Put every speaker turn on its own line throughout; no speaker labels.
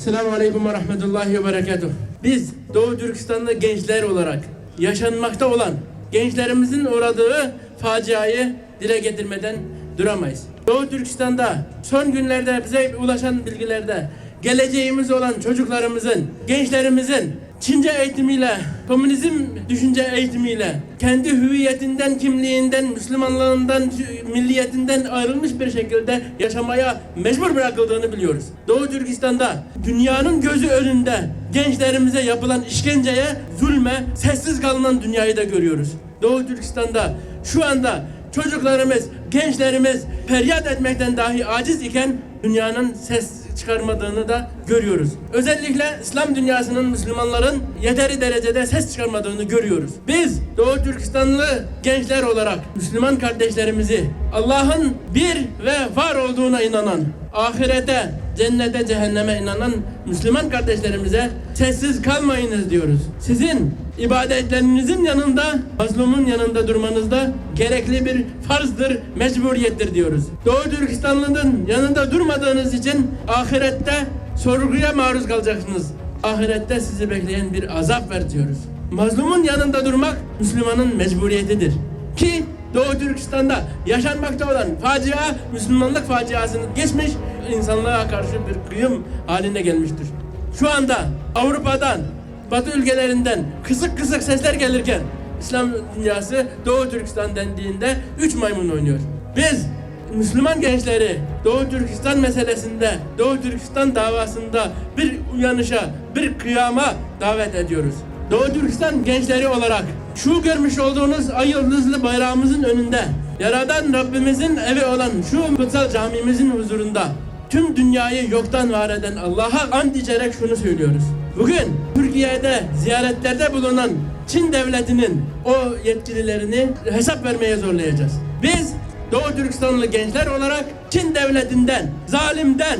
Selamun Aleyküm ve Rahmetullahi ve Berekatuhu. Biz Doğu Türkistan'da gençler olarak yaşanmakta olan gençlerimizin uğradığı faciayı dile getirmeden duramayız. Doğu Türkistan'da son günlerde bize ulaşan bilgilerde geleceğimiz olan çocuklarımızın, gençlerimizin Çince eğitimiyle, komünizm düşünce eğitimiyle, kendi hüviyetinden, kimliğinden, Müslümanlığından, milliyetinden ayrılmış bir şekilde yaşamaya mecbur bırakıldığını biliyoruz. Doğu Türkistan'da dünyanın gözü önünde gençlerimize yapılan işkenceye, zulme, sessiz kalınan dünyayı da görüyoruz. Doğu Türkistan'da şu anda çocuklarımız, gençlerimiz feryat etmekten dahi aciz iken dünyanın ses çıkarmadığını da görüyoruz. Özellikle İslam dünyasının, Müslümanların yeteri derecede ses çıkarmadığını görüyoruz. Biz Doğu Türkistanlı gençler olarak Müslüman kardeşlerimizi Allah'ın bir ve var olduğuna inanan, ahirete, cennete, cehenneme inanan Müslüman kardeşlerimize sessiz kalmayınız diyoruz. Sizin ibadetlerinizin yanında, mazlumun yanında durmanız da gerekli bir farzdır, mecburiyettir diyoruz. Doğu Türkistanlı'nın yanında durmadığınız için ahirette sorguya maruz kalacaksınız. Ahirette sizi bekleyen bir azap var diyoruz. Mazlumun yanında durmak Müslümanın mecburiyetidir. Ki Doğu Türkistan'da yaşanmakta olan facia, Müslümanlık faciasını geçmiş, insanlığa karşı bir kıyım haline gelmiştir. Şu anda Avrupa'dan, Batı ülkelerinden kısık kısık sesler gelirken İslam dünyası Doğu Türkistan dendiğinde 3 maymun oynuyor. Biz Müslüman gençleri Doğu Türkistan meselesinde, Doğu Türkistan davasında bir uyanışa, bir kıyama davet ediyoruz. Doğu Türkistan gençleri olarak şu görmüş olduğunuz ay yıldızlı bayrağımızın önünde, Yaradan Rabbimizin evi olan şu kutsal camimizin huzurunda tüm dünyayı yoktan var eden Allah'a and içerek şunu söylüyoruz. Bugün Türkiye'de ziyaretlerde bulunan Çin devletinin o yetkililerini hesap vermeye zorlayacağız. Biz Doğu Türkistanlı gençler olarak Çin devletinden, zalimden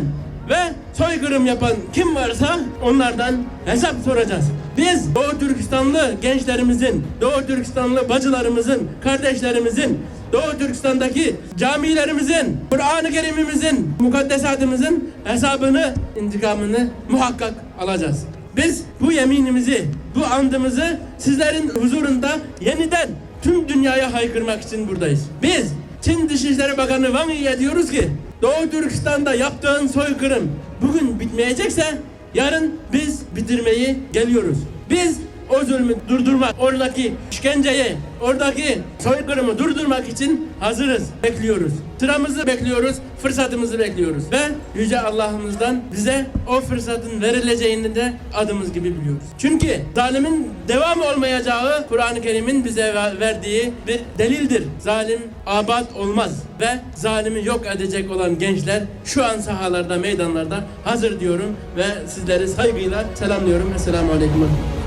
ve soykırım yapan kim varsa onlardan hesap soracağız. Biz Doğu Türkistanlı gençlerimizin, Doğu Türkistanlı bacılarımızın, kardeşlerimizin, Doğu Türkistan'daki camilerimizin, Kur'an-ı Kerim'imizin, mukaddesatımızın hesabını, intikamını muhakkak alacağız. Biz bu yeminimizi, bu andımızı sizlerin huzurunda yeniden tüm dünyaya haykırmak için buradayız. Biz Çin Dışişleri Bakanı Wang Yi'ye diyoruz ki Doğu Türkistan'da yaptığın soykırım bugün bitmeyecekse yarın biz bitirmeyi geliyoruz. Biz o zulmü durdurmak, oradaki işkenceyi, oradaki soykırımı durdurmak için hazırız, bekliyoruz. Sıramızı bekliyoruz, fırsatımızı bekliyoruz. Ve Yüce Allah'ımızdan bize o fırsatın verileceğini de adımız gibi biliyoruz. Çünkü zalimin devam olmayacağı Kur'an-ı Kerim'in bize verdiği bir delildir. Zalim abad olmaz ve zalimi yok edecek olan gençler şu an sahalarda, meydanlarda hazır diyorum ve sizleri saygıyla selamlıyorum. Esselamu Aleyküm.